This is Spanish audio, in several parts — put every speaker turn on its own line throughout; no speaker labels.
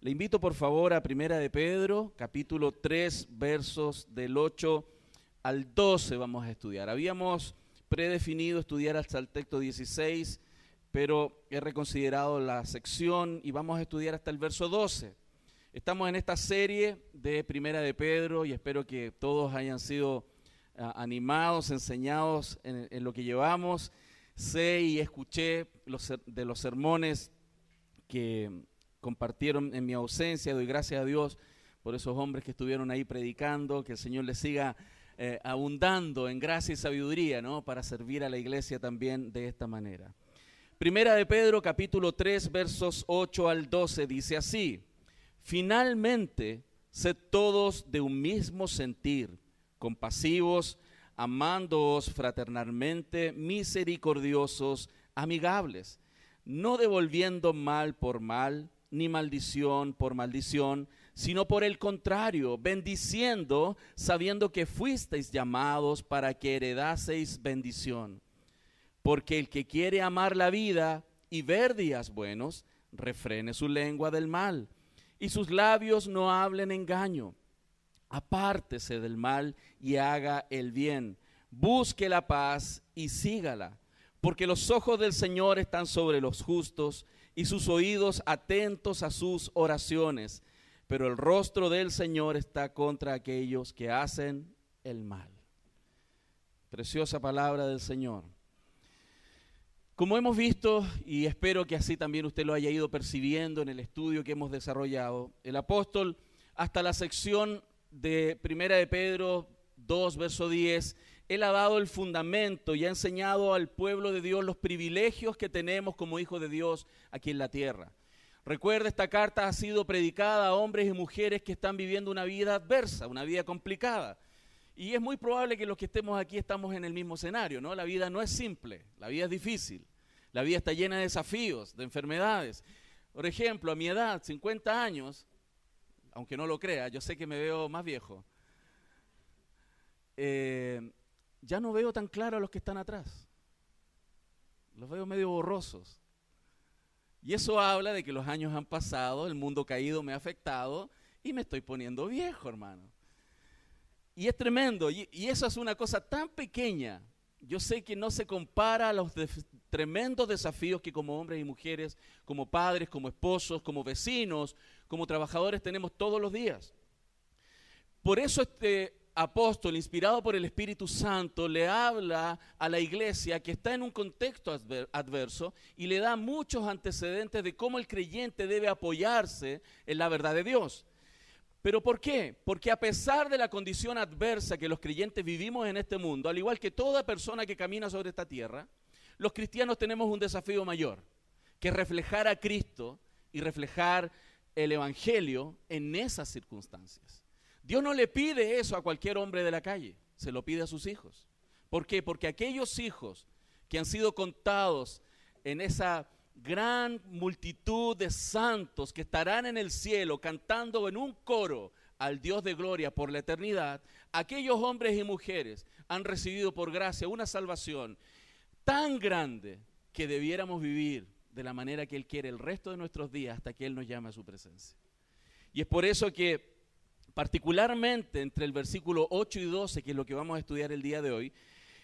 Le invito por favor a Primera de Pedro, capítulo 3, versos del 8 al 12 vamos a estudiar. Habíamos predefinido estudiar hasta el texto 16, pero he reconsiderado la sección y vamos a estudiar hasta el verso 12. Estamos en esta serie de Primera de Pedro y espero que todos hayan sido animados, enseñados en lo que llevamos. Sé y escuché de los sermones que compartieron en mi ausencia. Doy gracias a Dios por esos hombres que estuvieron ahí predicando, que el Señor les siga abundando en gracia y sabiduría, ¿no? Para servir a la iglesia también de esta manera. Primera de Pedro, capítulo 3, versos 8 al 12, dice así: finalmente, sed todos de un mismo sentir, compasivos, amándoos fraternalmente, misericordiosos, amigables, no devolviendo mal por mal, ni maldición por maldición, sino por el contrario, bendiciendo, sabiendo que fuisteis llamados para que heredaseis bendición. Porque el que quiere amar la vida y ver días buenos, refrene su lengua del mal, y sus labios no hablen engaño. Apártese del mal y haga el bien, busque la paz y sígala, porque los ojos del Señor están sobre los justos y sus oídos atentos a sus oraciones, pero el rostro del Señor está contra aquellos que hacen el mal. Preciosa palabra del Señor. Como hemos visto, y espero que así también usted lo haya ido percibiendo en el estudio que hemos desarrollado, el apóstol hasta la sección de Primera de Pedro 2, verso 10, él ha dado el fundamento y ha enseñado al pueblo de Dios los privilegios que tenemos como hijos de Dios aquí en la tierra. Recuerda, esta carta ha sido predicada a hombres y mujeres que están viviendo una vida adversa, una vida complicada. Y es muy probable que los que estemos aquí estamos en el mismo escenario, ¿no? La vida no es simple, la vida es difícil, la vida está llena de desafíos, de enfermedades. Por ejemplo, a mi edad, 50 años, aunque no lo crea, yo sé que me veo más viejo, ya no veo tan claro a los que están atrás. Los veo medio borrosos. Y eso habla de que los años han pasado, el mundo caído me ha afectado y me estoy poniendo viejo, hermano. Y es tremendo, y eso es una cosa tan pequeña. Yo sé que no se compara a los tremendos desafíos que como hombres y mujeres, como padres, como esposos, como vecinos, como trabajadores tenemos todos los días. Por eso este apóstol, inspirado por el Espíritu Santo, le habla a la iglesia que está en un contexto adverso y le da muchos antecedentes de cómo el creyente debe apoyarse en la verdad de Dios. ¿Pero por qué? Porque a pesar de la condición adversa que los creyentes vivimos en este mundo, al igual que toda persona que camina sobre esta tierra, los cristianos tenemos un desafío mayor, que es reflejar a Cristo y reflejar el Evangelio en esas circunstancias. Dios no le pide eso a cualquier hombre de la calle, se lo pide a sus hijos. ¿Por qué? Porque aquellos hijos que han sido contados en esa gran multitud de santos que estarán en el cielo cantando en un coro al Dios de gloria por la eternidad, aquellos hombres y mujeres han recibido por gracia una salvación tan grande que debiéramos vivir de la manera que Él quiere el resto de nuestros días hasta que Él nos llame a su presencia. Y es por eso que particularmente entre el versículo 8 y 12, que es lo que vamos a estudiar el día de hoy,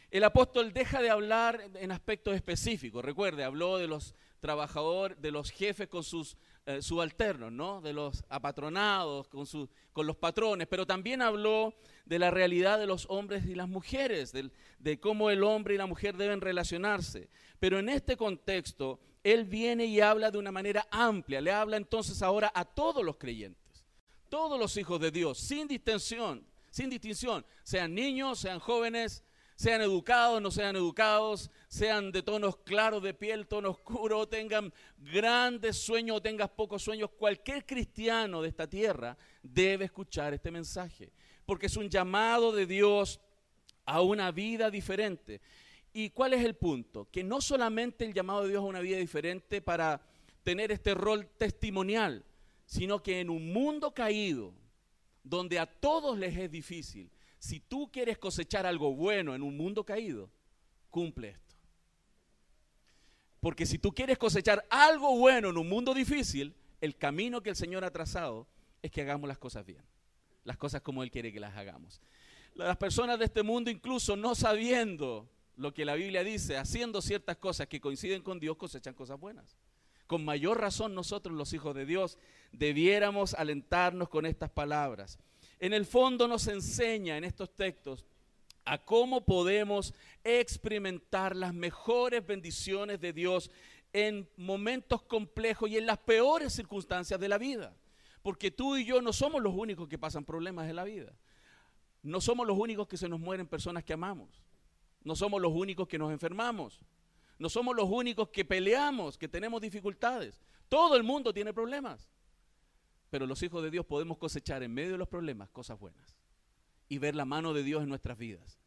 el apóstol deja de hablar en aspectos específicos. Recuerde, habló de los trabajadores, de los jefes con sus subalternos, ¿no? De los apatronados con los patrones, pero también habló de la realidad de los hombres y las mujeres, de cómo el hombre y la mujer deben relacionarse. Pero en este contexto, él viene y habla de una manera amplia, le habla entonces ahora a todos los creyentes. Todos los hijos de Dios, sin distinción, sean niños, sean jóvenes, sean educados, no sean educados, sean de tonos claros de piel, tono oscuro, tengan grandes sueños o tengas pocos sueños, cualquier cristiano de esta tierra debe escuchar este mensaje, porque es un llamado de Dios a una vida diferente. ¿Y cuál es el punto? Que no solamente el llamado de Dios a una vida diferente para tener este rol testimonial, sino que en un mundo caído, donde a todos les es difícil, si tú quieres cosechar algo bueno en un mundo caído, cumple esto. Porque si tú quieres cosechar algo bueno en un mundo difícil, el camino que el Señor ha trazado es que hagamos las cosas bien, las cosas como Él quiere que las hagamos. Las personas de este mundo, incluso no sabiendo lo que la Biblia dice, haciendo ciertas cosas que coinciden con Dios, cosechan cosas buenas. Con mayor razón nosotros, los hijos de Dios, debiéramos alentarnos con estas palabras. En el fondo nos enseña en estos textos a cómo podemos experimentar las mejores bendiciones de Dios en momentos complejos y en las peores circunstancias de la vida. Porque tú y yo no somos los únicos que pasan problemas en la vida. No somos los únicos que se nos mueren personas que amamos. No somos los únicos que nos enfermamos. No somos los únicos que peleamos, que tenemos dificultades. Todo el mundo tiene problemas. Pero los hijos de Dios podemos cosechar en medio de los problemas cosas buenas y ver la mano de Dios en nuestras vidas.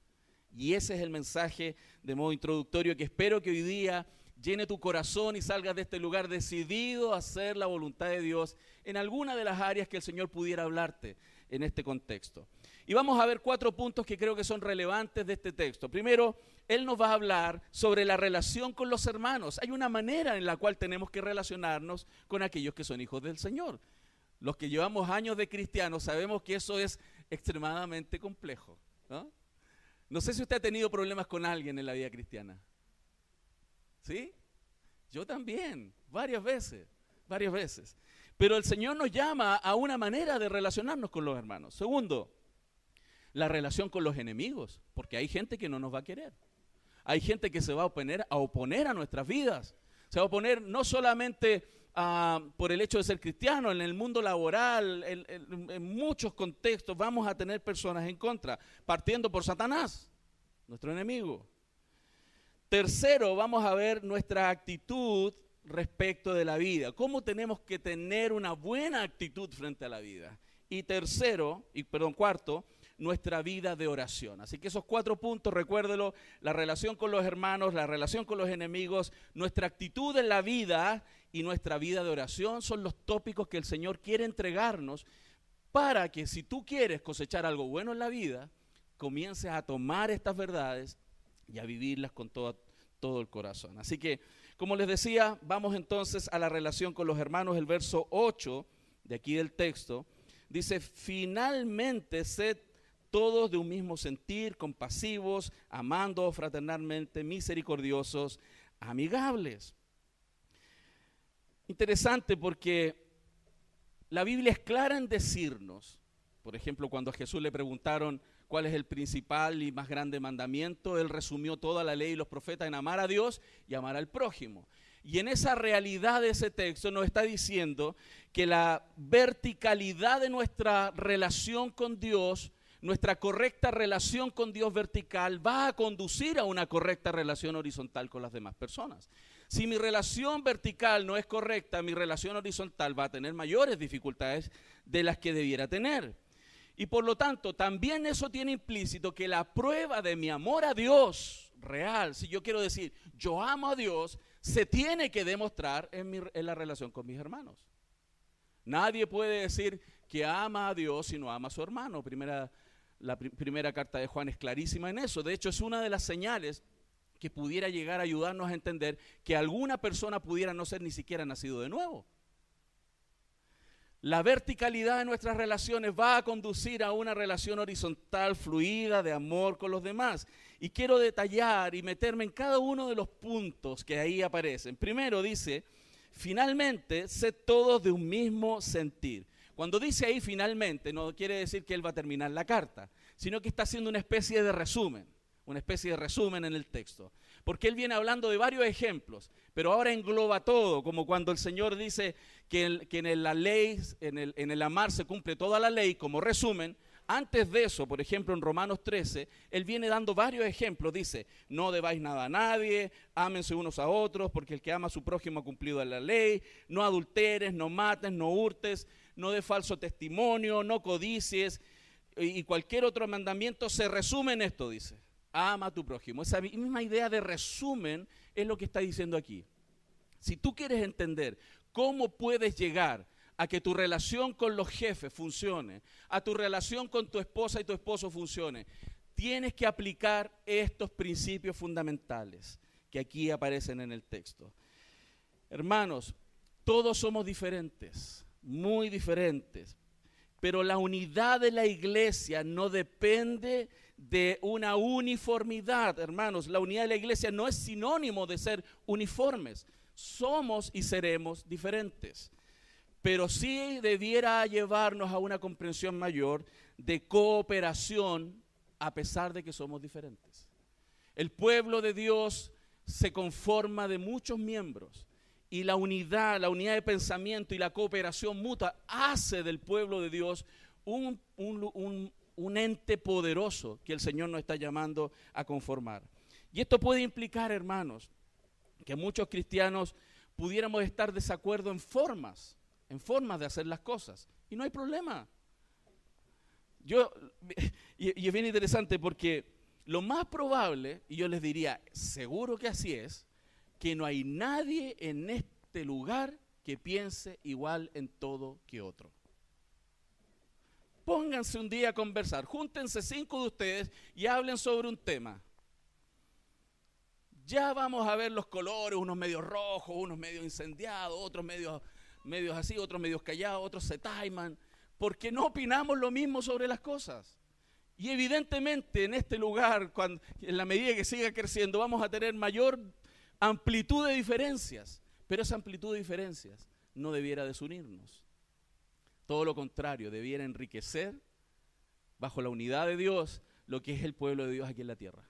Y ese es el mensaje de modo introductorio que espero que hoy día llene tu corazón y salgas de este lugar decidido a hacer la voluntad de Dios en alguna de las áreas que el Señor pudiera hablarte en este contexto. Y vamos a ver 4 puntos que creo que son relevantes de este texto. Primero, Él nos va a hablar sobre la relación con los hermanos. Hay una manera en la cual tenemos que relacionarnos con aquellos que son hijos del Señor. Los que llevamos años de cristianos sabemos que eso es extremadamente complejo, ¿no? No sé si usted ha tenido problemas con alguien en la vida cristiana. ¿Sí? Yo también, varias veces. Pero el Señor nos llama a una manera de relacionarnos con los hermanos. Segundo, la relación con los enemigos, porque hay gente que no nos va a querer. Hay gente que se va a oponer a nuestras vidas. Se va a oponer no solamente por el hecho de ser cristiano, en el mundo laboral, en muchos contextos vamos a tener personas en contra, partiendo por Satanás, nuestro enemigo. Tercero, vamos a ver nuestra actitud respecto de la vida, cómo tenemos que tener una buena actitud frente a la vida. Y cuarto, nuestra vida de oración. Así que esos 4 puntos, recuérdelo: la relación con los hermanos, la relación con los enemigos, nuestra actitud en la vida y nuestra vida de oración son los tópicos que el Señor quiere entregarnos para que, si tú quieres cosechar algo bueno en la vida, comiences a tomar estas verdades y a vivirlas con todo el corazón. Así que, como les decía, vamos entonces a la relación con los hermanos. El verso 8 de aquí del texto dice: finalmente sed todos de un mismo sentir, compasivos, amando fraternalmente, misericordiosos, amigables. Interesante, porque la Biblia es clara en decirnos, por ejemplo, cuando a Jesús le preguntaron cuál es el principal y más grande mandamiento, Él resumió toda la ley y los profetas en amar a Dios y amar al prójimo. Y en esa realidad de ese texto nos está diciendo que la verticalidad de nuestra relación con Dios, nuestra correcta relación con Dios vertical, va a conducir a una correcta relación horizontal con las demás personas. Si mi relación vertical no es correcta, mi relación horizontal va a tener mayores dificultades de las que debiera tener. Y por lo tanto, también eso tiene implícito que la prueba de mi amor a Dios real, si yo quiero decir, yo amo a Dios, se tiene que demostrar en la relación con mis hermanos. Nadie puede decir que ama a Dios si no ama a su hermano. La primera carta de Juan es clarísima en eso. De hecho, es una de las señales que pudiera llegar a ayudarnos a entender que alguna persona pudiera no ser ni siquiera nacido de nuevo. La verticalidad de nuestras relaciones va a conducir a una relación horizontal, fluida, de amor con los demás. Y quiero detallar y meterme en cada uno de los puntos que ahí aparecen. Primero dice: finalmente, sed todos de un mismo sentir. Cuando dice ahí finalmente, no quiere decir que él va a terminar la carta, sino que está haciendo una especie de resumen en el texto. Porque él viene hablando de varios ejemplos, pero ahora engloba todo, como cuando el Señor dice que en la ley, en el amar se cumple toda la ley, como resumen. Antes de eso, por ejemplo, en Romanos 13, él viene dando varios ejemplos. Dice: no debáis nada a nadie, ámense unos a otros, porque el que ama a su prójimo ha cumplido la ley. No adulteres, no mates, no hurtes, no des falso testimonio, no codicies, y cualquier otro mandamiento se resume en esto, dice: ama a tu prójimo. Esa misma idea de resumen es lo que está diciendo aquí. Si tú quieres entender cómo puedes llegar a que tu relación con los jefes funcione, a tu relación con tu esposa y tu esposo funcione, tienes que aplicar estos principios fundamentales que aquí aparecen en el texto. Hermanos, Todos somos diferentes, muy diferentes, pero la unidad de la iglesia no depende de una uniformidad, hermanos. La unidad de la iglesia no es sinónimo de ser uniformes. Somos y seremos diferentes, pero sí debiera llevarnos a una comprensión mayor de cooperación a pesar de que somos diferentes. El pueblo de Dios se conforma de muchos miembros y la unidad de pensamiento y la cooperación mutua hace del pueblo de Dios un ente poderoso que el Señor nos está llamando a conformar. Y esto puede implicar, hermanos, que muchos cristianos pudiéramos estar de desacuerdo en formas de hacer las cosas. Y no hay problema. Y es bien interesante porque lo más probable, y yo les diría, seguro que así es, que no hay nadie en este lugar que piense igual en todo que otro. Pónganse un día a conversar, júntense 5 de ustedes y hablen sobre un tema. Ya vamos a ver los colores, unos medios rojos, unos medios incendiados, otros medios así, otros medios callados, otros se taiman, porque no opinamos lo mismo sobre las cosas. Y evidentemente en este lugar, en la medida que siga creciendo, vamos a tener mayor amplitud de diferencias, pero esa amplitud de diferencias no debiera desunirnos. Todo lo contrario, debiera enriquecer bajo la unidad de Dios lo que es el pueblo de Dios aquí en la tierra.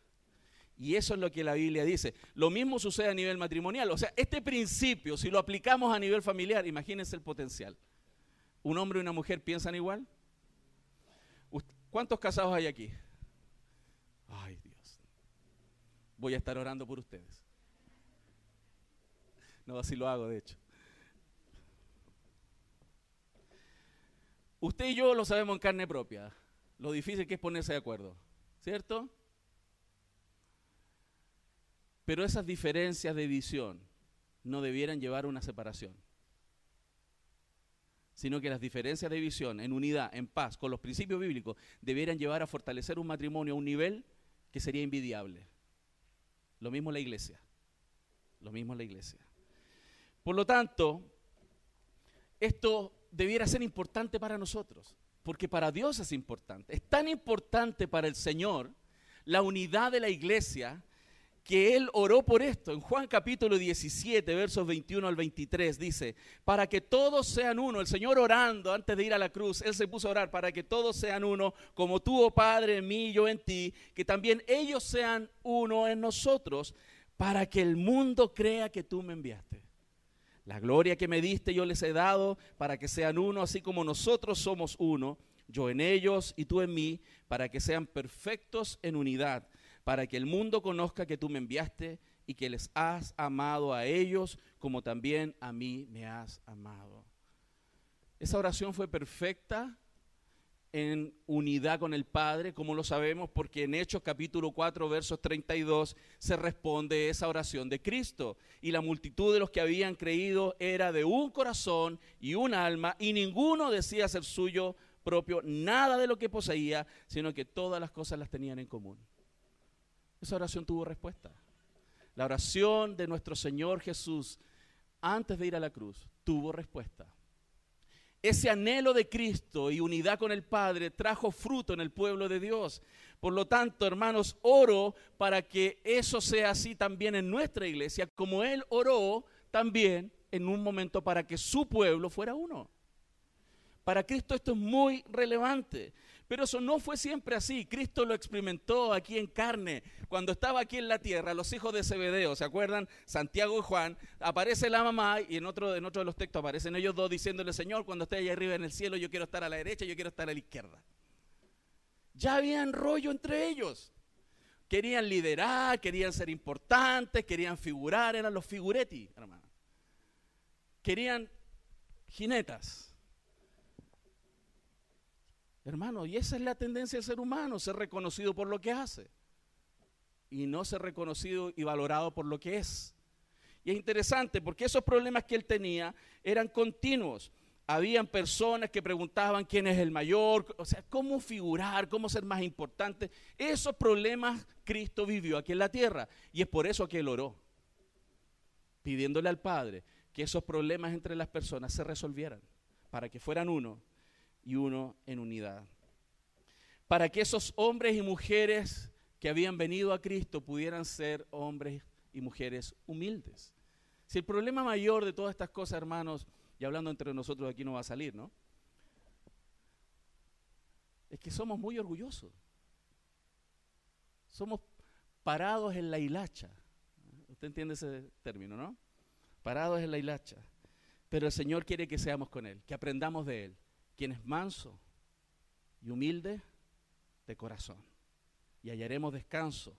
Y eso es lo que la Biblia dice. Lo mismo sucede a nivel matrimonial. O sea, este principio, si lo aplicamos a nivel familiar, imagínense el potencial. ¿Un hombre y una mujer piensan igual? ¿Cuántos casados hay aquí? Ay, Dios. Voy a estar orando por ustedes. No, así lo hago, de hecho. Usted y yo lo sabemos en carne propia, lo difícil que es ponerse de acuerdo, ¿cierto? Pero esas diferencias de visión no debieran llevar a una separación, sino que las diferencias de visión en unidad, en paz, con los principios bíblicos, debieran llevar a fortalecer un matrimonio a un nivel que sería envidiable. Lo mismo la iglesia, lo mismo la iglesia. Por lo tanto, esto debiera ser importante para nosotros, porque para Dios es importante. Es tan importante para el Señor la unidad de la iglesia que Él oró por esto. En Juan capítulo 17, versos 21 al 23, dice, para que todos sean uno. El Señor orando antes de ir a la cruz, Él se puso a orar, para que todos sean uno, como tú, oh Padre, en mí y yo en ti, que también ellos sean uno en nosotros, para que el mundo crea que tú me enviaste. La gloria que me diste yo les he dado para que sean uno, así como nosotros somos uno, yo en ellos y tú en mí, para que sean perfectos en unidad, para que el mundo conozca que tú me enviaste y que les has amado a ellos como también a mí me has amado. Esa oración fue perfecta en unidad con el Padre, como lo sabemos, porque en Hechos capítulo 4, versos 32, se responde esa oración de Cristo. Y la multitud de los que habían creído era de un corazón y un alma, y ninguno decía ser suyo propio nada de lo que poseía, sino que todas las cosas las tenían en común. Esa oración tuvo respuesta. La oración de nuestro Señor Jesús, antes de ir a la cruz, tuvo respuesta. Ese anhelo de Cristo y unidad con el Padre trajo fruto en el pueblo de Dios. Por lo tanto, hermanos, oro para que eso sea así también en nuestra iglesia, como Él oró también en un momento para que su pueblo fuera uno. Para Cristo esto es muy relevante, pero eso no fue siempre así. Cristo lo experimentó aquí en carne. Cuando estaba aquí en la tierra, los hijos de Zebedeo, ¿se acuerdan? Santiago y Juan, aparece la mamá y en otro de los textos aparecen ellos dos diciéndole, Señor, cuando esté allá arriba en el cielo, yo quiero estar a la derecha, yo quiero estar a la izquierda. Ya había rollo entre ellos. Querían liderar, querían ser importantes, querían figurar, eran los figuretti, hermano. Querían jinetas. Hermano, y esa es la tendencia del ser humano, ser reconocido por lo que hace y no ser reconocido y valorado por lo que es. Y es interesante porque esos problemas que él tenía eran continuos. Habían personas que preguntaban quién es el mayor, o sea, cómo figurar, cómo ser más importante. Esos problemas Cristo vivió aquí en la tierra y es por eso que él oró, pidiéndole al Padre que esos problemas entre las personas se resolvieran, para que fueran uno y uno en unidad. Para que esos hombres y mujeres que habían venido a Cristo pudieran ser hombres y mujeres humildes. Si el problema mayor de todas estas cosas, hermanos, y hablando entre nosotros aquí no va a salir, ¿no? Es que somos muy orgullosos. Somos parados en la hilacha. Usted entiende ese término, ¿no? Parados en la hilacha. Pero el Señor quiere que seamos con Él, que aprendamos de Él. Quien es manso y humilde de corazón. Y hallaremos descanso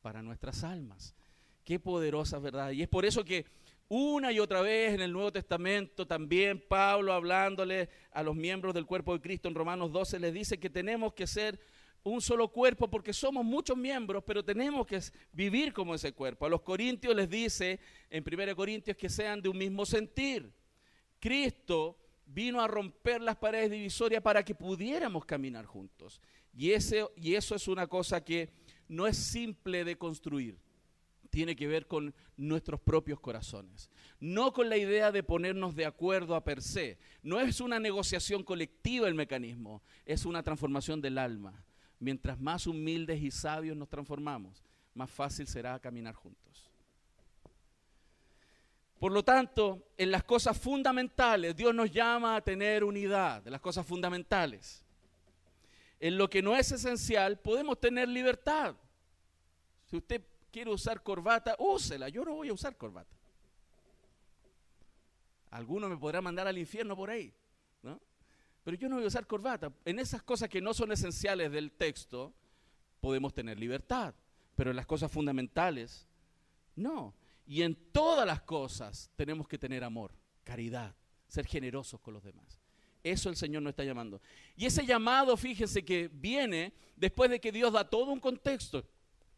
para nuestras almas. Qué poderosa verdad. Y es por eso que una y otra vez en el Nuevo Testamento también Pablo, hablándole a los miembros del cuerpo de Cristo en Romanos 12, les dice que tenemos que ser un solo cuerpo porque somos muchos miembros, pero tenemos que vivir como ese cuerpo. A los corintios les dice en 1 Corintios que sean de un mismo sentir. Cristo vino a romper las paredes divisorias para que pudiéramos caminar juntos. Y eso es una cosa que no es simple de construir. Tiene que ver con nuestros propios corazones. No con la idea de ponernos de acuerdo a per se. No es una negociación colectiva el mecanismo, es una transformación del alma. Mientras más humildes y sabios nos transformamos, más fácil será caminar juntos. Por lo tanto, en las cosas fundamentales, Dios nos llama a tener unidad, de las cosas fundamentales. En lo que no es esencial, podemos tener libertad. Si usted quiere usar corbata, úsela. Yo no voy a usar corbata. Alguno me podrá mandar al infierno por ahí, ¿no? Pero yo no voy a usar corbata. En esas cosas que no son esenciales del texto, podemos tener libertad. Pero en las cosas fundamentales, no. Y en todas las cosas tenemos que tener amor, caridad, ser generosos con los demás. Eso el Señor nos está llamando. Y ese llamado, fíjense que viene después de que Dios da todo un contexto.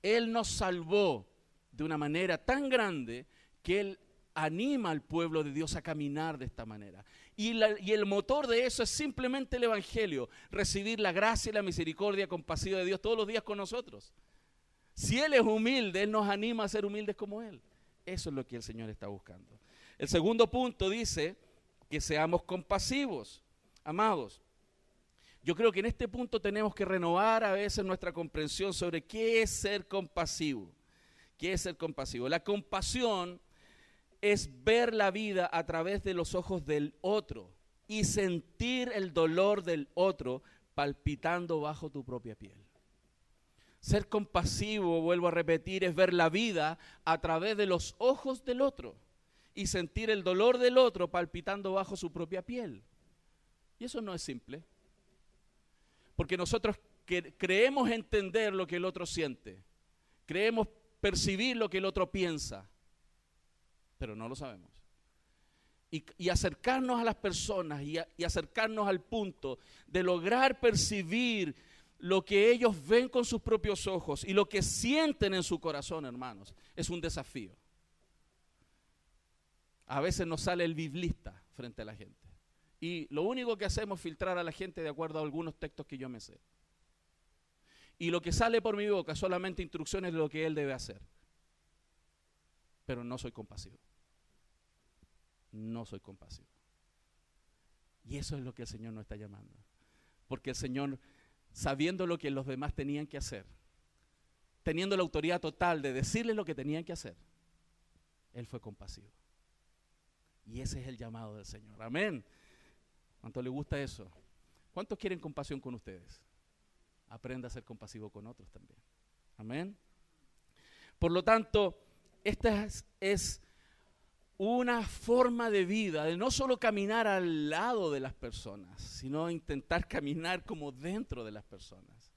Él nos salvó de una manera tan grande que Él anima al pueblo de Dios a caminar de esta manera. Y el motor de eso es simplemente el Evangelio, recibir la gracia y la misericordia compasiva de Dios todos los días con nosotros. Si Él es humilde, Él nos anima a ser humildes como Él. Eso es lo que el Señor está buscando. El segundo punto dice que seamos compasivos. Amados, yo creo que en este punto tenemos que renovar a veces nuestra comprensión sobre qué es ser compasivo. ¿Qué es ser compasivo? La compasión es ver la vida a través de los ojos del otro y sentir el dolor del otro palpitando bajo tu propia piel. Ser compasivo, vuelvo a repetir, es ver la vida a través de los ojos del otro y sentir el dolor del otro palpitando bajo su propia piel. Y eso no es simple, porque nosotros creemos entender lo que el otro siente, creemos percibir lo que el otro piensa, pero no lo sabemos. Y acercarnos a las personas y acercarnos al punto de lograr percibir lo que ellos ven con sus propios ojos y lo que sienten en su corazón, hermanos, es un desafío. A veces nos sale el biblista frente a la gente. Y lo único que hacemos es filtrar a la gente de acuerdo a algunos textos que yo me sé. Y lo que sale por mi boca es solamente instrucciones de lo que él debe hacer. Pero no soy compasivo. No soy compasivo. Y eso es lo que el Señor nos está llamando. Porque el Señor, sabiendo lo que los demás tenían que hacer, teniendo la autoridad total de decirles lo que tenían que hacer, Él fue compasivo. Y ese es el llamado del Señor. Amén. ¿Cuánto le gusta eso? ¿Cuántos quieren compasión con ustedes? Aprenda a ser compasivo con otros también. Amén. Por lo tanto, esta es una forma de vida de no solo caminar al lado de las personas, sino intentar caminar como dentro de las personas.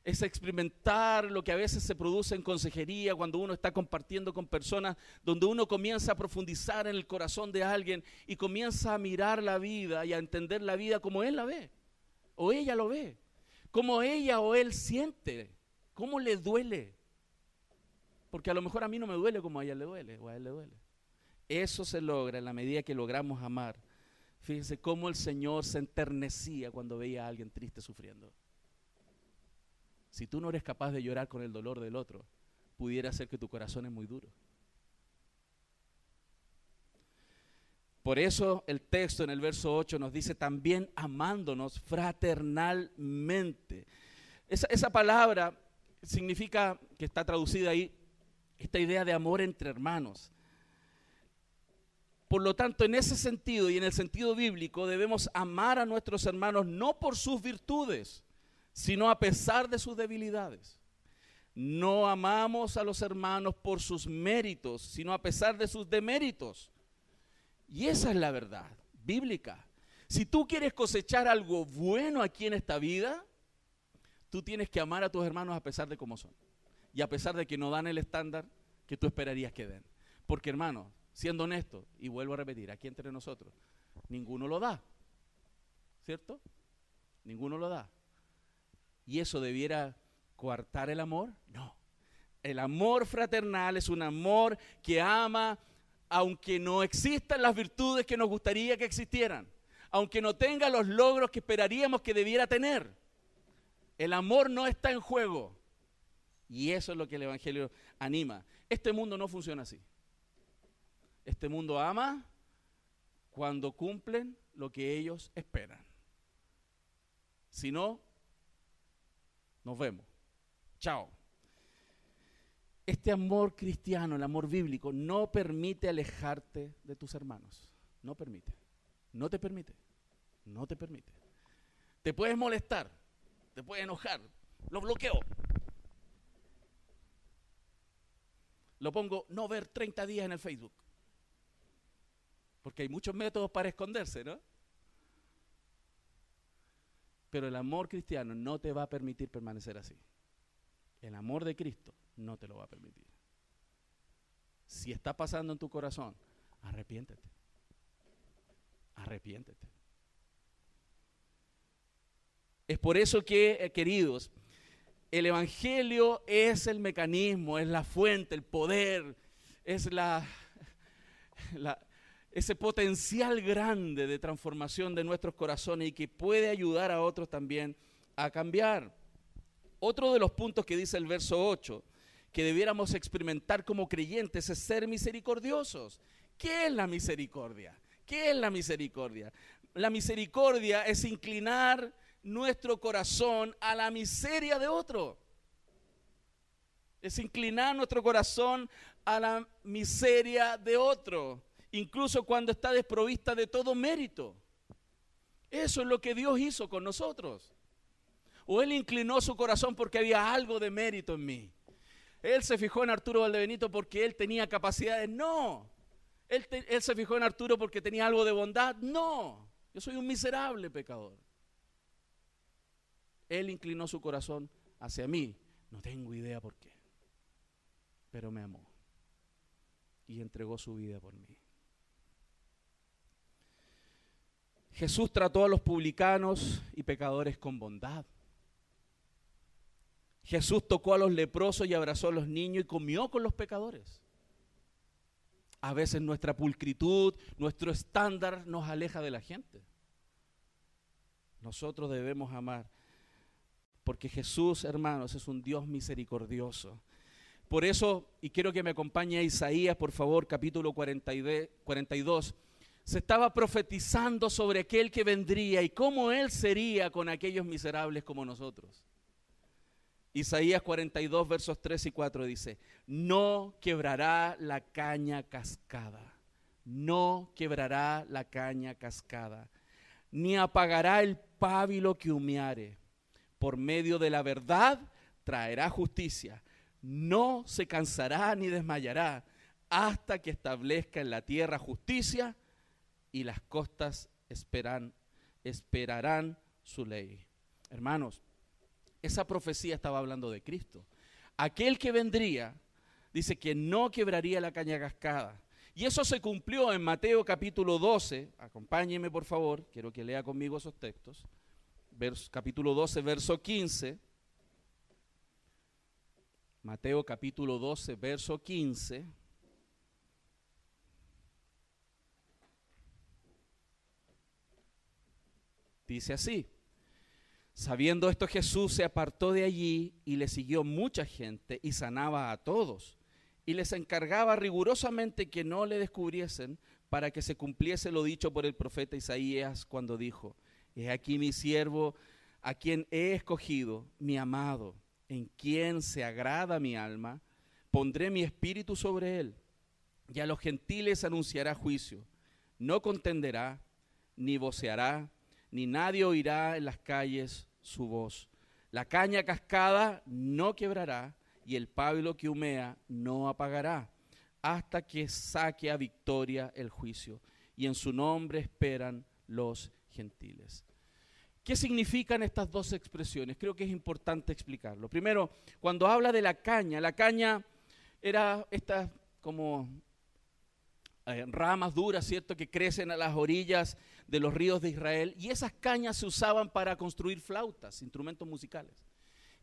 Es experimentar lo que a veces se produce en consejería cuando uno está compartiendo con personas, donde uno comienza a profundizar en el corazón de alguien y comienza a mirar la vida y a entender la vida como él la ve, o ella lo ve, como ella o él siente, cómo le duele. Porque a lo mejor a mí no me duele como a ella le duele o a él le duele. Eso se logra en la medida que logramos amar. Fíjense cómo el Señor se enternecía cuando veía a alguien triste sufriendo. Si tú no eres capaz de llorar con el dolor del otro, pudiera ser que tu corazón es muy duro. Por eso el texto en el verso 8 nos dice también amándonos fraternalmente. Esa palabra significa, que está traducida ahí, esta idea de amor entre hermanos. Por lo tanto, en ese sentido y en el sentido bíblico, debemos amar a nuestros hermanos no por sus virtudes, sino a pesar de sus debilidades. No amamos a los hermanos por sus méritos, sino a pesar de sus deméritos. Y esa es la verdad bíblica. Si tú quieres cosechar algo bueno aquí en esta vida, tú tienes que amar a tus hermanos a pesar de cómo son. Y a pesar de que no dan el estándar que tú esperarías que den. Porque, hermano, siendo honesto, y vuelvo a repetir, aquí entre nosotros, ninguno lo da. ¿Cierto? Ninguno lo da. ¿Y eso debiera coartar el amor? No. El amor fraternal es un amor que ama aunque no existan las virtudes que nos gustaría que existieran, aunque no tenga los logros que esperaríamos que debiera tener. El amor no está en juego. Y eso es lo que el Evangelio anima. Este mundo no funciona así. Este mundo ama cuando cumplen lo que ellos esperan. Si no, nos vemos. Chao. Este amor cristiano, el amor bíblico, no permite alejarte de tus hermanos. No permite. No te permite. No te permite. Te puedes molestar. Te puedes enojar. Lo bloqueo. Lo pongo no ver 30 días en el Facebook. Porque hay muchos métodos para esconderse, ¿no? Pero el amor cristiano no te va a permitir permanecer así. El amor de Cristo no te lo va a permitir. Si está pasando en tu corazón, arrepiéntete. Arrepiéntete. Es por eso que, queridos, el Evangelio es el mecanismo, es la fuente, el poder, es ese potencial grande de transformación de nuestros corazones y que puede ayudar a otros también a cambiar. Otro de los puntos que dice el verso 8, que debiéramos experimentar como creyentes, es ser misericordiosos. ¿Qué es la misericordia? ¿Qué es la misericordia? La misericordia es inclinar nuestro corazón a la miseria de otro. Es inclinar nuestro corazón a la miseria de otro, incluso cuando está desprovista de todo mérito. Eso es lo que Dios hizo con nosotros. O Él inclinó su corazón porque había algo de mérito en mí. Él se fijó en Arturo Valdebenito porque él tenía capacidades. No. Él se fijó en Arturo porque tenía algo de bondad. No. Yo soy un miserable pecador. Él inclinó su corazón hacia mí. No tengo idea por qué. Pero me amó. Y entregó su vida por mí. Jesús trató a los publicanos y pecadores con bondad. Jesús tocó a los leprosos y abrazó a los niños y comió con los pecadores. A veces nuestra pulcritud, nuestro estándar nos aleja de la gente. Nosotros debemos amar, porque Jesús, hermanos, es un Dios misericordioso. Por eso, y quiero que me acompañe a Isaías, por favor, capítulo 42, se estaba profetizando sobre aquel que vendría y cómo Él sería con aquellos miserables como nosotros. Isaías 42, versos 3 y 4 dice, no quebrará la caña cascada, no quebrará la caña cascada, ni apagará el pábilo que humeare. Por medio de la verdad traerá justicia, no se cansará ni desmayará hasta que establezca en la tierra justicia y las costas esperarán su ley. Hermanos, esa profecía estaba hablando de Cristo. Aquel que vendría, dice que no quebraría la caña cascada. Y eso se cumplió en Mateo capítulo 12. Acompáñeme por favor, quiero que lea conmigo esos textos. Capítulo 12, verso 15. Mateo capítulo 12, verso 15. Dice así. Sabiendo esto, Jesús se apartó de allí y le siguió mucha gente y sanaba a todos y les encargaba rigurosamente que no le descubriesen, para que se cumpliese lo dicho por el profeta Isaías cuando dijo: he aquí mi siervo, a quien he escogido, mi amado, en quien se agrada mi alma. Pondré mi espíritu sobre él, y a los gentiles anunciará juicio. No contenderá, ni voceará, ni nadie oirá en las calles su voz. La caña cascada no quebrará, y el pábilo que humea no apagará, hasta que saque a victoria el juicio, y en su nombre esperan los gentiles. ¿Qué significan estas dos expresiones? Creo que es importante explicarlo. Primero, cuando habla de la caña era estas como ramas duras, ¿cierto?, que crecen a las orillas de los ríos de Israel, y esas cañas se usaban para construir flautas, instrumentos musicales.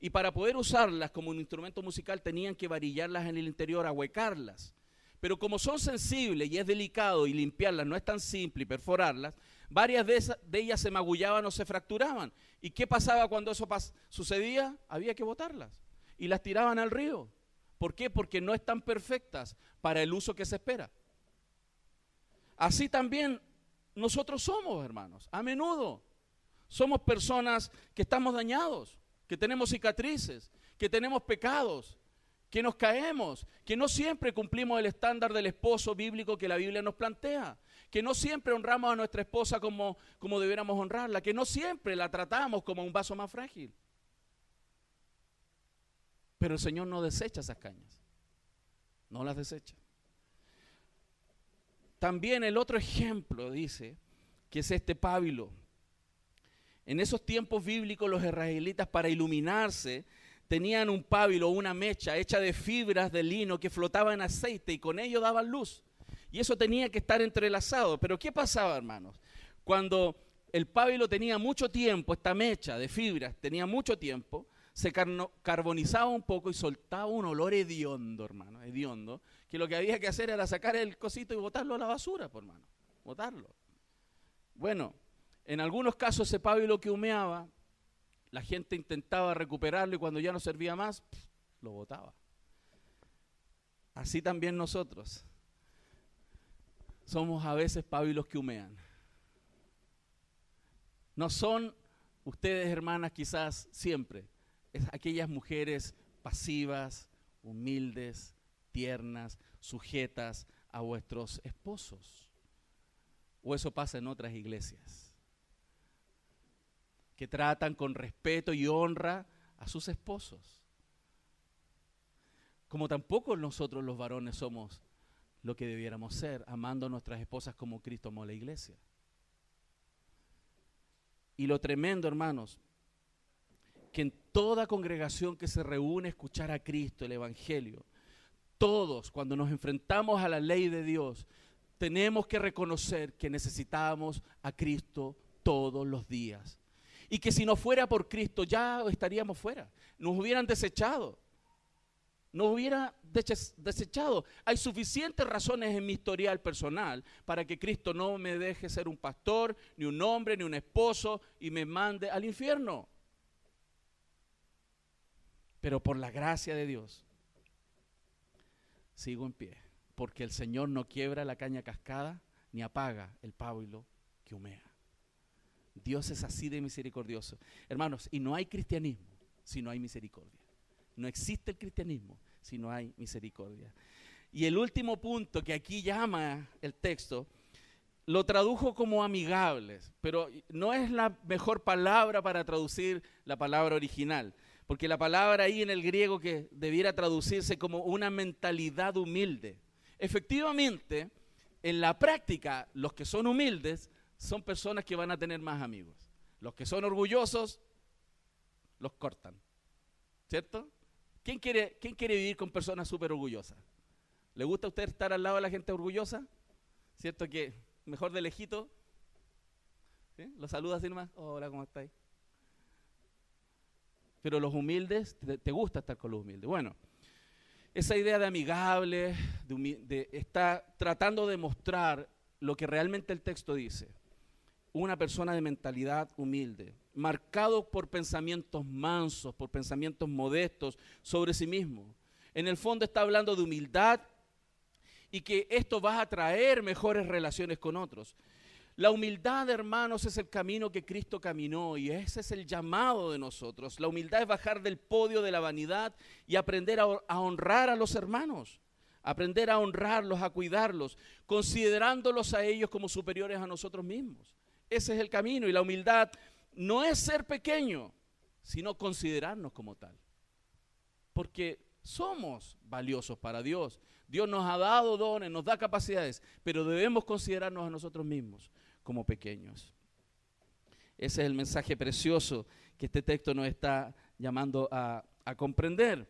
Y para poder usarlas como un instrumento musical tenían que varillarlas en el interior, ahuecarlas. Pero como son sensibles y es delicado y limpiarlas no es tan simple y perforarlas, varias de ellas se magullaban o se fracturaban. ¿Y qué pasaba cuando eso sucedía? Había que botarlas y las tiraban al río. ¿Por qué? Porque no están perfectas para el uso que se espera. Así también nosotros somos, hermanos. A menudo somos personas que estamos dañados, que tenemos cicatrices, que tenemos pecados, que nos caemos, que no siempre cumplimos el estándar del esposo bíblico que la Biblia nos plantea, que no siempre honramos a nuestra esposa como debiéramos honrarla, que no siempre la tratamos como un vaso más frágil. Pero el Señor no desecha esas cañas, no las desecha. También el otro ejemplo dice que es este pábilo. En esos tiempos bíblicos los israelitas, para iluminarse, tenían un pábilo, una mecha hecha de fibras de lino que flotaba en aceite y con ello daban luz. Y eso tenía que estar entrelazado. Pero ¿qué pasaba, hermanos? Cuando el pábilo tenía mucho tiempo, esta mecha de fibras tenía mucho tiempo, se carbonizaba un poco y soltaba un olor hediondo, hermano, hediondo, que lo que había que hacer era sacar el cosito y botarlo a la basura, por hermano, botarlo. Bueno, en algunos casos ese pábilo que humeaba, la gente intentaba recuperarlo y cuando ya no servía más, lo botaba. Así también nosotros somos a veces pábilos que humean. No son ustedes, hermanas, quizás siempre, es aquellas mujeres pasivas, humildes, tiernas, sujetas a vuestros esposos. O eso pasa en otras iglesias, que tratan con respeto y honra a sus esposos. Como tampoco nosotros los varones somos lo que debiéramos ser, amando a nuestras esposas como Cristo amó a la iglesia. Y lo tremendo, hermanos, que en toda congregación que se reúne a escuchar a Cristo, el Evangelio, todos cuando nos enfrentamos a la ley de Dios, tenemos que reconocer que necesitamos a Cristo todos los días. Y que si no fuera por Cristo ya estaríamos fuera, nos hubieran desechado. Nos hubiera desechado. Hay suficientes razones en mi historial personal para que Cristo no me deje ser un pastor, ni un hombre, ni un esposo y me mande al infierno. Pero por la gracia de Dios sigo en pie, porque el Señor no quiebra la caña cascada ni apaga el pábilo que humea. Dios es así de misericordioso. Hermanos, y no hay cristianismo si no hay misericordia. No existe el cristianismo si no hay misericordia. Y el último punto que aquí llama el texto, lo tradujo como amigables, pero no es la mejor palabra para traducir la palabra original, porque la palabra ahí en el griego que debiera traducirse como una mentalidad humilde. Efectivamente, en la práctica, los que son humildes son personas que van a tener más amigos. Los que son orgullosos, los cortan. ¿Cierto? ¿Quién quiere vivir con personas súper orgullosas? ¿Le gusta a usted estar al lado de la gente orgullosa? ¿Cierto que mejor de lejito? ¿Sí? ¿Lo saluda así nomás? Hola, ¿cómo estáis? Pero los humildes, te gusta estar con los humildes. Bueno, esa idea de amigable, está tratando de mostrar lo que realmente el texto dice. Una persona de mentalidad humilde, marcado por pensamientos mansos, por pensamientos modestos sobre sí mismo. En el fondo está hablando de humildad y que esto va a traer mejores relaciones con otros. La humildad, hermanos, es el camino que Cristo caminó y ese es el llamado de nosotros. La humildad es bajar del podio de la vanidad y aprender a honrar a los hermanos, aprender a honrarlos, a cuidarlos, considerándolos a ellos como superiores a nosotros mismos. Ese es el camino y la humildad no es ser pequeño, sino considerarnos como tal. Porque somos valiosos para Dios. Dios nos ha dado dones, nos da capacidades, pero debemos considerarnos a nosotros mismos como pequeños. Ese es el mensaje precioso que este texto nos está llamando a comprender.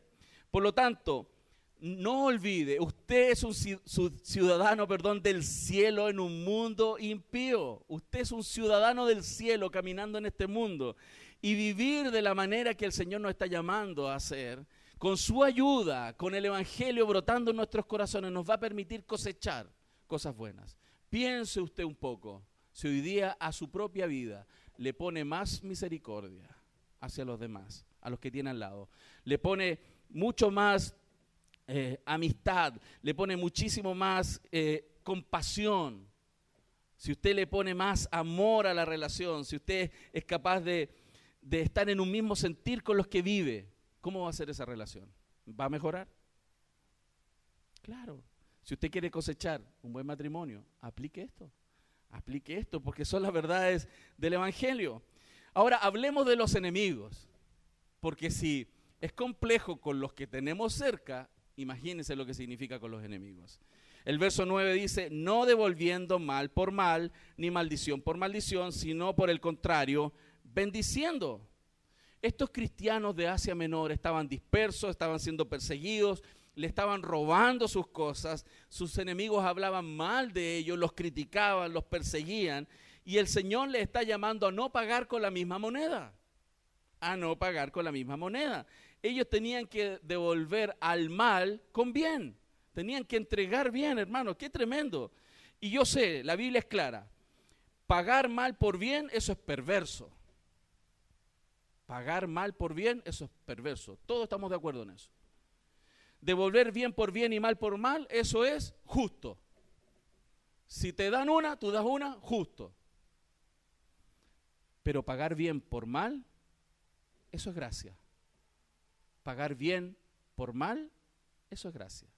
Por lo tanto, no olvide, usted es un ciudadano, del cielo en un mundo impío. Usted es un ciudadano del cielo caminando en este mundo. Y vivir de la manera que el Señor nos está llamando a hacer, con su ayuda, con el Evangelio brotando en nuestros corazones, nos va a permitir cosechar cosas buenas. Piense usted un poco, si hoy día a su propia vida le pone más misericordia hacia los demás, a los que tiene al lado, le pone mucho más amistad, le pone muchísimo más compasión, si usted le pone más amor a la relación, si usted es capaz de estar en un mismo sentir con los que vive, ¿cómo va a ser esa relación? ¿Va a mejorar? Claro. Si usted quiere cosechar un buen matrimonio, aplique esto, porque son las verdades del Evangelio. Ahora, hablemos de los enemigos, porque si es complejo con los que tenemos cerca, imagínense lo que significa con los enemigos. El verso 9 dice, no devolviendo mal por mal, ni maldición por maldición, sino por el contrario, bendiciendo. Estos cristianos de Asia Menor estaban dispersos, estaban siendo perseguidos, le estaban robando sus cosas, sus enemigos hablaban mal de ellos, los criticaban, los perseguían, y el Señor les está llamando a no pagar con la misma moneda, Ellos tenían que devolver al mal con bien, tenían que entregar bien, hermanos, qué tremendo. Y yo sé, la Biblia es clara, pagar mal por bien, eso es perverso. Pagar mal por bien, eso es perverso. Todos estamos de acuerdo en eso. Devolver bien por bien y mal por mal, eso es justo. Si te dan una, tú das una, justo. Pero pagar bien por mal, eso es gracia. Pagar bien por mal, eso es gracia.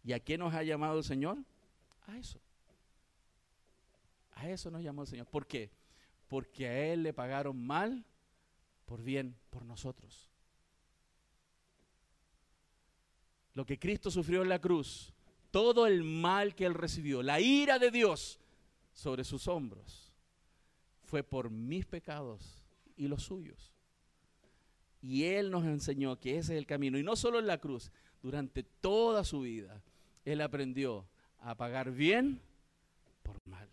¿Y a qué nos ha llamado el Señor? A eso. A eso nos llamó el Señor. ¿Por qué? Porque a Él le pagaron mal por bien por nosotros. Lo que Cristo sufrió en la cruz, todo el mal que Él recibió, la ira de Dios sobre sus hombros, fue por mis pecados y los suyos. Y Él nos enseñó que ese es el camino. Y no solo en la cruz, durante toda su vida, Él aprendió a pagar bien por mal.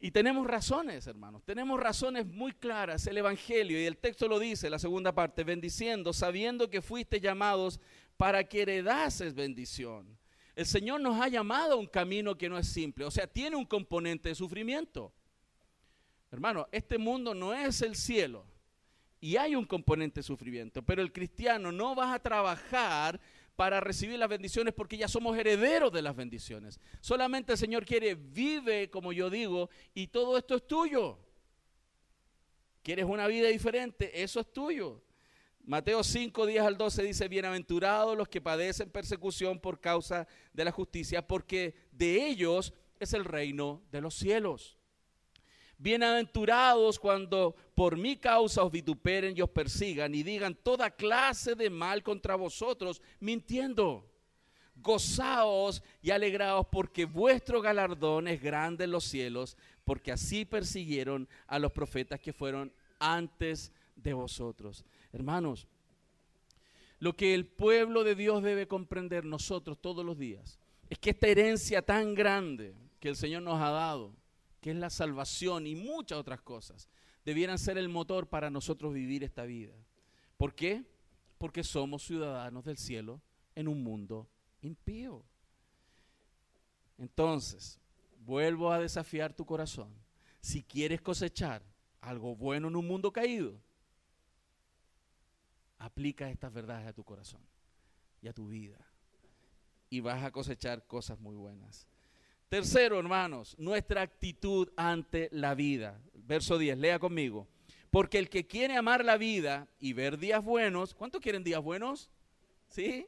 Y tenemos razones, hermanos, tenemos razones muy claras. El Evangelio, y el texto lo dice, la segunda parte, bendiciendo, sabiendo que fuiste llamados para que heredases bendición. El Señor nos ha llamado a un camino que no es simple, o sea, tiene un componente de sufrimiento. Hermano, este mundo no es el cielo y hay un componente de sufrimiento, pero el cristiano no va a trabajar para recibir las bendiciones porque ya somos herederos de las bendiciones. Solamente el Señor quiere, vive como yo digo, y todo esto es tuyo. ¿Quieres una vida diferente? Eso es tuyo. Mateo 5, 10 al 12 dice, bienaventurados los que padecen persecución por causa de la justicia, porque de ellos es el reino de los cielos. Bienaventurados cuando por mi causa os vituperen y os persigan y digan toda clase de mal contra vosotros, mintiendo. Gozaos y alegraos porque vuestro galardón es grande en los cielos, porque así persiguieron a los profetas que fueron antes de vosotros. Hermanos, lo que el pueblo de Dios debe comprender nosotros todos los días es que esta herencia tan grande que el Señor nos ha dado, que es la salvación y muchas otras cosas, debieran ser el motor para nosotros vivir esta vida. ¿Por qué? Porque somos ciudadanos del cielo en un mundo impío. Entonces, vuelvo a desafiar tu corazón. Si quieres cosechar algo bueno en un mundo caído, aplica estas verdades a tu corazón. y a tu vida. Y vas a cosechar cosas muy buenas. Tercero, hermanos, nuestra actitud ante la vida. Verso 10, lea conmigo. Porque el que quiere amar la vida y ver días buenos, ¿cuántos quieren días buenos? ¿Sí?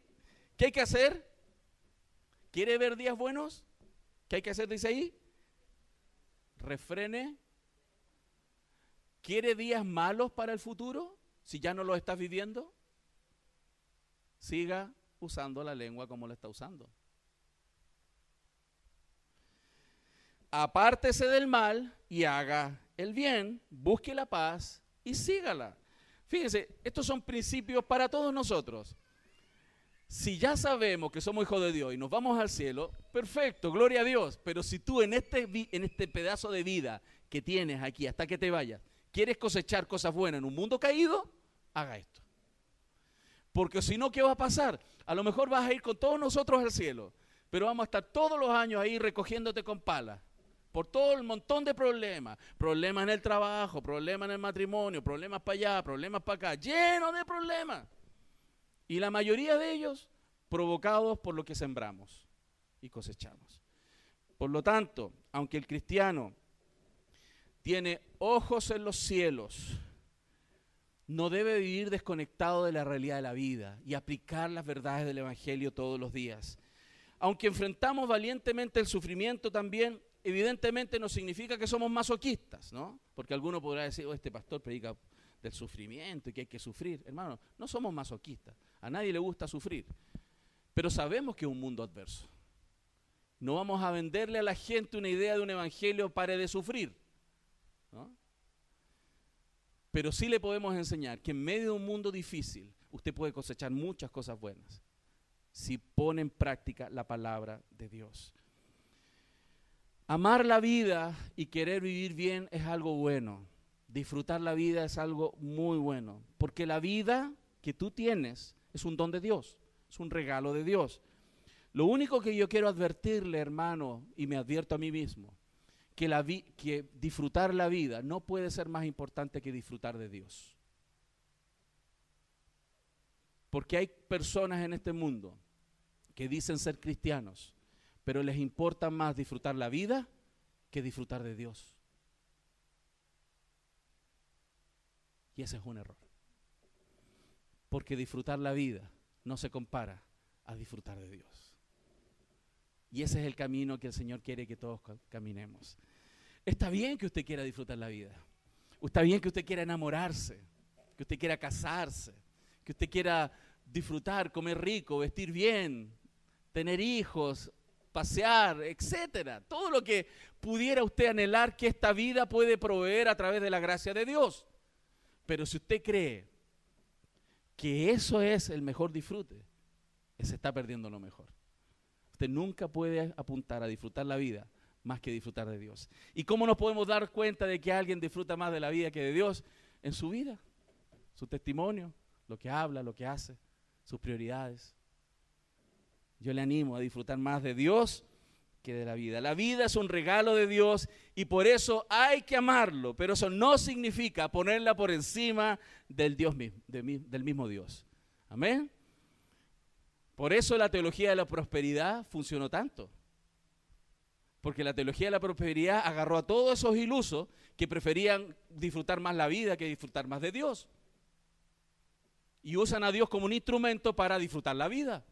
¿Qué hay que hacer? ¿Quiere ver días buenos? ¿Qué hay que hacer? Dice ahí. Refrene. ¿Quiere días malos para el futuro? Si ya no los estás viviendo, siga usando la lengua como la está usando. Apártese del mal y haga el bien, busque la paz y sígala. Fíjense, estos son principios para todos nosotros. Si ya sabemos que somos hijos de Dios y nos vamos al cielo, perfecto, gloria a Dios. Pero si tú en este pedazo de vida que tienes aquí hasta que te vayas, quieres cosechar cosas buenas en un mundo caído, haga esto. Porque si no, ¿qué va a pasar? A lo mejor vas a ir con todos nosotros al cielo, pero vamos a estar todos los años ahí recogiéndote con palas. Por todo el montón de problemas. Problemas en el trabajo, problemas en el matrimonio, problemas para allá, problemas para acá. Lleno de problemas. Y la mayoría de ellos provocados por lo que sembramos y cosechamos. Por lo tanto, aunque el cristiano tiene ojos en los cielos, no debe vivir desconectado de la realidad de la vida y aplicar las verdades del Evangelio todos los días. Aunque enfrentamos valientemente el sufrimiento también, evidentemente no significa que somos masoquistas, ¿no? Porque alguno podrá decir, este pastor predica del sufrimiento y que hay que sufrir. Hermano, no somos masoquistas. A nadie le gusta sufrir. Pero sabemos que es un mundo adverso. No vamos a venderle a la gente una idea de un evangelio pare de sufrir, ¿no? Pero sí le podemos enseñar que en medio de un mundo difícil usted puede cosechar muchas cosas buenas si pone en práctica la palabra de Dios. Amar la vida y querer vivir bien es algo bueno. Disfrutar la vida es algo muy bueno. Porque la vida que tú tienes es un don de Dios, es un regalo de Dios. Lo único que yo quiero advertirle, hermano, y me advierto a mí mismo, que disfrutar la vida no puede ser más importante que disfrutar de Dios. Porque hay personas en este mundo que dicen ser cristianos, pero les importa más disfrutar la vida que disfrutar de Dios. Y ese es un error. Porque disfrutar la vida no se compara a disfrutar de Dios. Y ese es el camino que el Señor quiere que todos caminemos. Está bien que usted quiera disfrutar la vida. Está bien que usted quiera enamorarse, que usted quiera casarse, que usted quiera disfrutar, comer rico, vestir bien, tener hijos, pasear, etcétera. Todo lo que pudiera usted anhelar que esta vida puede proveer a través de la gracia de Dios. Pero si usted cree que eso es el mejor disfrute, se está perdiendo lo mejor. Usted nunca puede apuntar a disfrutar la vida más que disfrutar de Dios. ¿Y cómo nos podemos dar cuenta de que alguien disfruta más de la vida que de Dios? En su vida, su testimonio, lo que habla, lo que hace, sus prioridades. Yo le animo a disfrutar más de Dios que de la vida. La vida es un regalo de Dios y por eso hay que amarlo, pero eso no significa ponerla por encima del Dios mismo, del mismo Dios. Amén. Por eso la teología de la prosperidad funcionó tanto. Porque la teología de la prosperidad agarró a todos esos ilusos que preferían disfrutar más la vida que disfrutar más de Dios. Y usan a Dios como un instrumento para disfrutar la vida.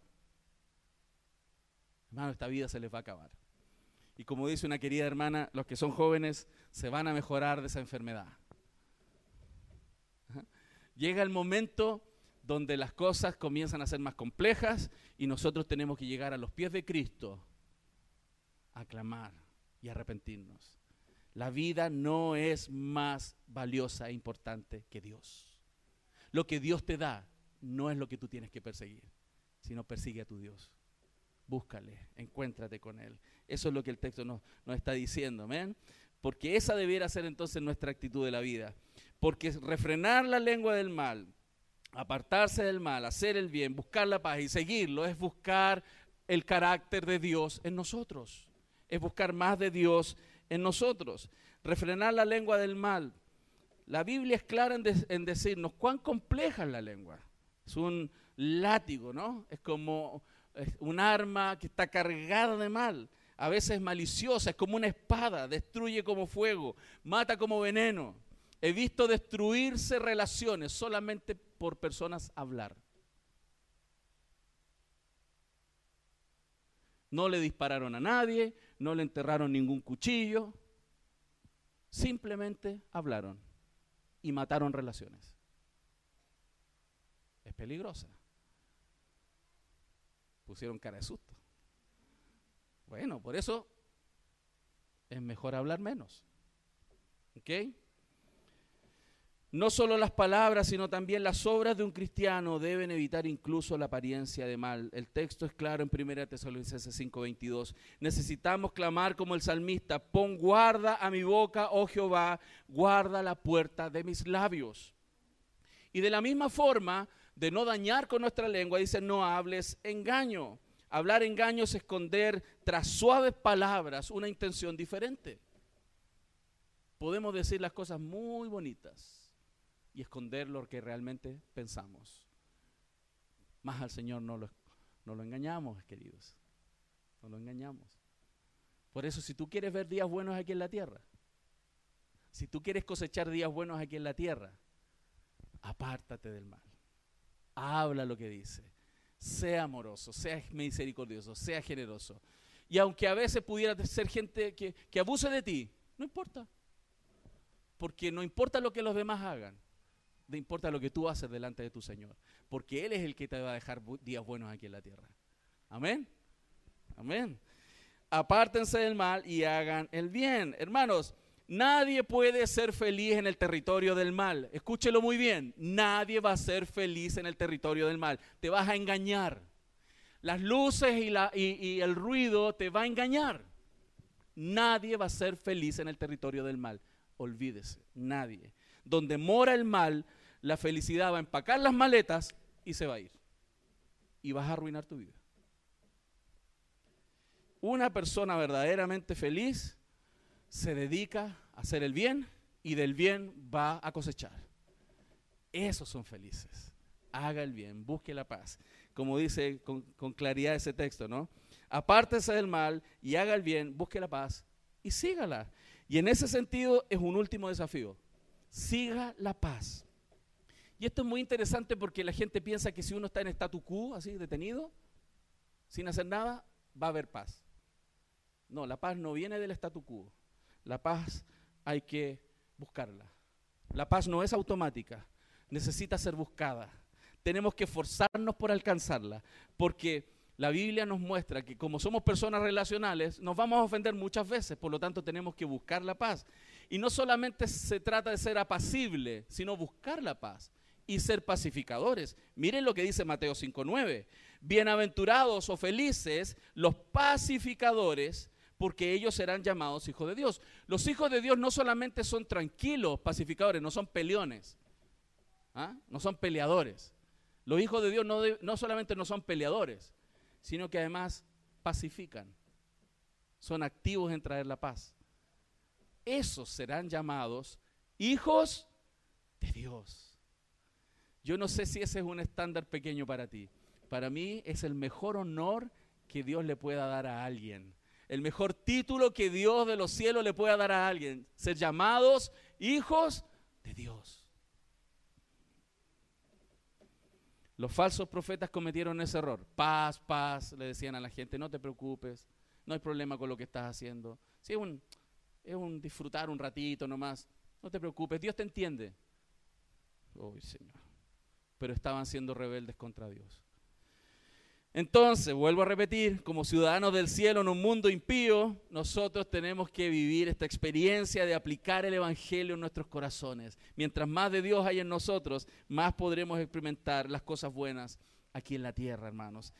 Hermano, esta vida se les va a acabar. Y como dice una querida hermana, los que son jóvenes se van a mejorar de esa enfermedad. Llega el momento donde las cosas comienzan a ser más complejas y nosotros tenemos que llegar a los pies de Cristo a clamar y arrepentirnos. La vida no es más valiosa e importante que Dios. Lo que Dios te da no es lo que tú tienes que perseguir, sino persigue a tu Dios. Búscale, encuéntrate con Él. Eso es lo que el texto nos está diciendo, ¿amén? Porque esa debiera ser entonces nuestra actitud de la vida. Porque refrenar la lengua del mal, apartarse del mal, hacer el bien, buscar la paz y seguirlo es buscar el carácter de Dios en nosotros. Es buscar más de Dios en nosotros. Refrenar la lengua del mal. La Biblia es clara en decirnos cuán compleja es la lengua. Es un látigo, ¿no? Es como un arma que está cargada de mal. A veces es maliciosa, es como una espada, destruye como fuego, mata como veneno. He visto destruirse relaciones solamente por personas hablar. No le dispararon a nadie, no le enterraron ningún cuchillo, simplemente hablaron y mataron relaciones. Es peligrosa. Pusieron cara de susto. Bueno, por eso es mejor hablar menos. ¿Ok? No solo las palabras, sino también las obras de un cristiano deben evitar incluso la apariencia de mal. El texto es claro en 1 Tesalonicenses 5:22. Necesitamos clamar como el salmista: pon guarda a mi boca, oh Jehová, guarda la puerta de mis labios. Y de la misma forma, de no dañar con nuestra lengua, dice: no hables engaño. Hablar engaño es esconder tras suaves palabras una intención diferente. Podemos decir las cosas muy bonitas y esconder lo que realmente pensamos. Más al Señor no lo engañamos, queridos. No lo engañamos. Por eso, si tú quieres ver días buenos aquí en la tierra, si tú quieres cosechar días buenos aquí en la tierra, apártate del mal. Habla lo que dice. Sea amoroso, sea misericordioso, sea generoso. Y aunque a veces pudiera ser gente que abuse de ti, no importa. Porque no importa lo que los demás hagan. No importa lo que tú haces delante de tu Señor, porque Él es el que te va a dejar días buenos aquí en la tierra. Amén. Amén. Apártense del mal y hagan el bien. Hermanos, nadie puede ser feliz en el territorio del mal. Escúchelo muy bien. Nadie va a ser feliz en el territorio del mal. Te vas a engañar. Las luces y el ruido te va a engañar. Nadie va a ser feliz en el territorio del mal. Olvídese, nadie. Donde mora el mal, la felicidad va a empacar las maletas y se va a ir. Y vas a arruinar tu vida. Una persona verdaderamente feliz se dedica a hacer el bien y del bien va a cosechar. Esos son felices. Haga el bien, busque la paz. Como dice con claridad ese texto, ¿no? Apártese del mal y haga el bien, busque la paz y sígala. Y en ese sentido es un último desafío. Siga la paz. Y esto es muy interesante porque la gente piensa que si uno está en statu quo, así detenido, sin hacer nada, va a haber paz. No, la paz no viene del statu quo. La paz hay que buscarla. La paz no es automática, necesita ser buscada. Tenemos que esforzarnos por alcanzarla, porque la Biblia nos muestra que como somos personas relacionales, nos vamos a ofender muchas veces, por lo tanto tenemos que buscar la paz. Y no solamente se trata de ser apacible, sino buscar la paz y ser pacificadores. Miren lo que dice Mateo 5:9. Bienaventurados o felices los pacificadores, porque ellos serán llamados hijos de Dios. Los hijos de Dios no solamente son tranquilos pacificadores, no son peleones, no son peleadores. Los hijos de Dios no solamente no son peleadores, sino que además pacifican. Son activos en traer la paz. Esos serán llamados hijos de Dios. Yo no sé si ese es un estándar pequeño para ti. Para mí es el mejor honor que Dios le pueda dar a alguien. El mejor título que Dios de los cielos le pueda dar a alguien. Ser llamados hijos de Dios. Los falsos profetas cometieron ese error. Paz, paz, le decían a la gente, no te preocupes, no hay problema con lo que estás haciendo. Sí, es un disfrutar un ratito nomás, no te preocupes, Dios te entiende. Uy, Señor. Pero estaban siendo rebeldes contra Dios. Entonces, vuelvo a repetir, como ciudadanos del cielo en un mundo impío, nosotros tenemos que vivir esta experiencia de aplicar el evangelio en nuestros corazones. Mientras más de Dios hay en nosotros, más podremos experimentar las cosas buenas aquí en la tierra, hermanos.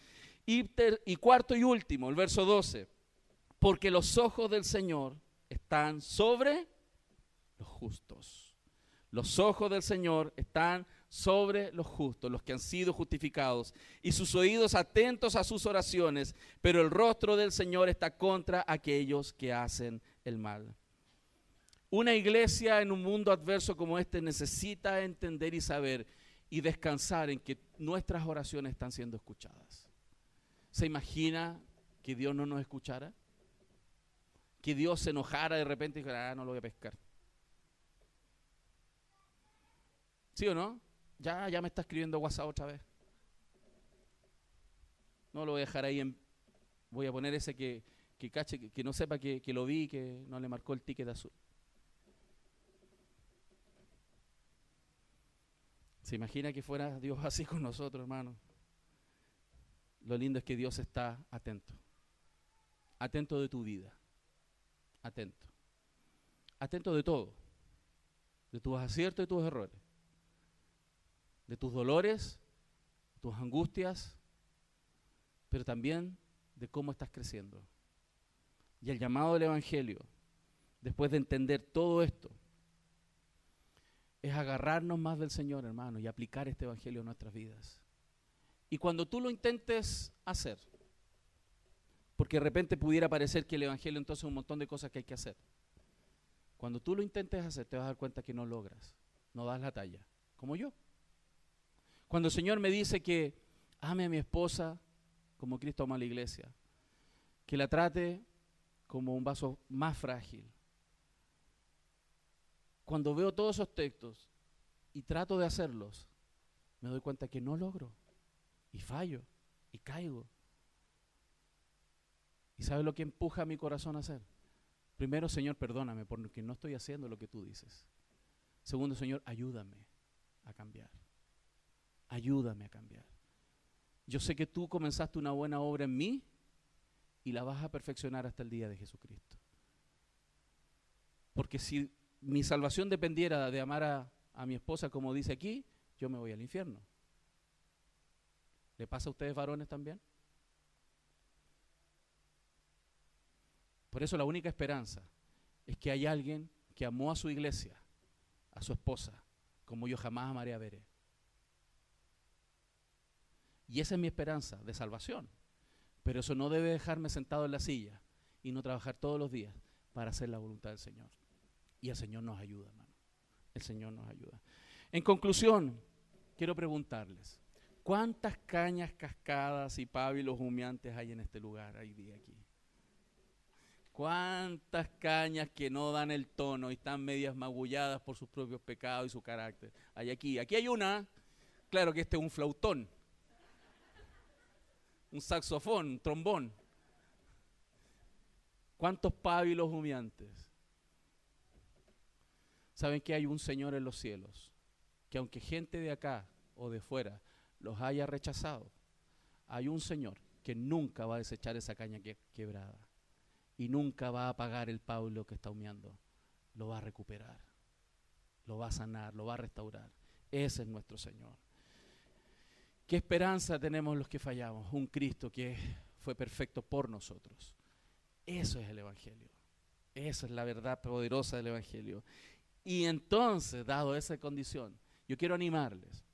Y cuarto y último, el verso 12. Porque los ojos del Señor están sobre los justos. Los ojos del Señor están sobre los justos, los que han sido justificados, y sus oídos atentos a sus oraciones, pero el rostro del Señor está contra aquellos que hacen el mal. Una iglesia en un mundo adverso como este necesita entender y saber y descansar en que nuestras oraciones están siendo escuchadas. ¿Se imagina que Dios no nos escuchara? Que Dios se enojara de repente y dijera, no lo voy a pescar. ¿Sí o no? Ya me está escribiendo WhatsApp otra vez. No lo voy a dejar ahí, voy a poner ese que cache, que no sepa que lo vi, que no le marcó el ticket azul. ¿Se imagina que fuera Dios así con nosotros, hermano? Lo lindo es que Dios está atento. Atento de tu vida. Atento. Atento de todo. De tus aciertos y tus errores. De tus dolores, tus angustias, pero también de cómo estás creciendo. Y el llamado del Evangelio, después de entender todo esto, es agarrarnos más del Señor, hermano, y aplicar este Evangelio a nuestras vidas. Y cuando tú lo intentes hacer, porque de repente pudiera parecer que el Evangelio entonces es un montón de cosas que hay que hacer. Cuando tú lo intentes hacer, te vas a dar cuenta que no logras, no das la talla, como yo. Cuando el Señor me dice que ame a mi esposa como Cristo ama a la iglesia, que la trate como un vaso más frágil. Cuando veo todos esos textos y trato de hacerlos, me doy cuenta que no logro, y fallo, y caigo. ¿Y sabes lo que empuja a mi corazón a hacer? Primero, Señor, perdóname porque no estoy haciendo lo que tú dices. Segundo, Señor, ayúdame a cambiar. Ayúdame a cambiar. Yo sé que tú comenzaste una buena obra en mí y la vas a perfeccionar hasta el día de Jesucristo. Porque si mi salvación dependiera de amar a mi esposa como dice aquí, yo me voy al infierno. ¿Le pasa a ustedes varones también? Por eso la única esperanza es que hay alguien que amó a su iglesia, a su esposa, como yo jamás amaré a Veré. Y esa es mi esperanza de salvación. Pero eso no debe dejarme sentado en la silla y no trabajar todos los días para hacer la voluntad del Señor. Y el Señor nos ayuda, hermano. El Señor nos ayuda. En conclusión, quiero preguntarles, ¿cuántas cañas, cascadas y pábilos humeantes hay en este lugar hoy día aquí? ¿Cuántas cañas que no dan el tono y están medias magulladas por sus propios pecados y su carácter? Hay aquí. Aquí hay una, claro que este es un flautón, un saxofón, un trombón. ¿Cuántos pábilos humeantes? ¿Saben que hay un Señor en los cielos? Que aunque gente de acá o de fuera los haya rechazado, hay un Señor que nunca va a desechar esa caña quebrada y nunca va a apagar el pabilo que está humeando. Lo va a recuperar, lo va a sanar, lo va a restaurar. Ese es nuestro Señor. ¿Qué esperanza tenemos los que fallamos? Un Cristo que fue perfecto por nosotros. Eso es el Evangelio. Esa es la verdad poderosa del Evangelio. Y entonces, dado esa condición, yo quiero animarles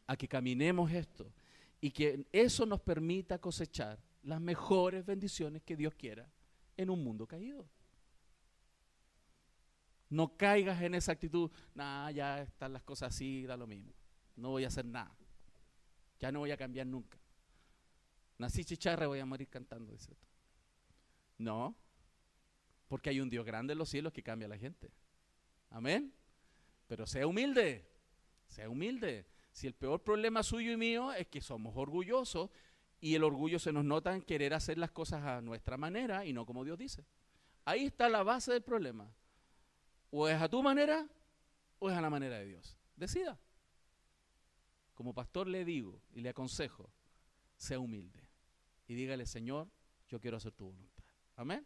a que caminemos esto y que eso nos permita cosechar las mejores bendiciones que Dios quiera en un mundo caído. No caigas en esa actitud, ya están las cosas así, da lo mismo. No voy a hacer nada. Ya no voy a cambiar nunca. Nací chicharra, voy a morir cantando, dice esto. No, porque hay un Dios grande en los cielos que cambia a la gente. Amén. Pero sea humilde, sea humilde. Si el peor problema suyo y mío es que somos orgullosos y el orgullo se nos nota en querer hacer las cosas a nuestra manera y no como Dios dice. Ahí está la base del problema. O es a tu manera o es a la manera de Dios. Decida. Como pastor le digo y le aconsejo, sea humilde y dígale, Señor, yo quiero hacer tu voluntad. Amén.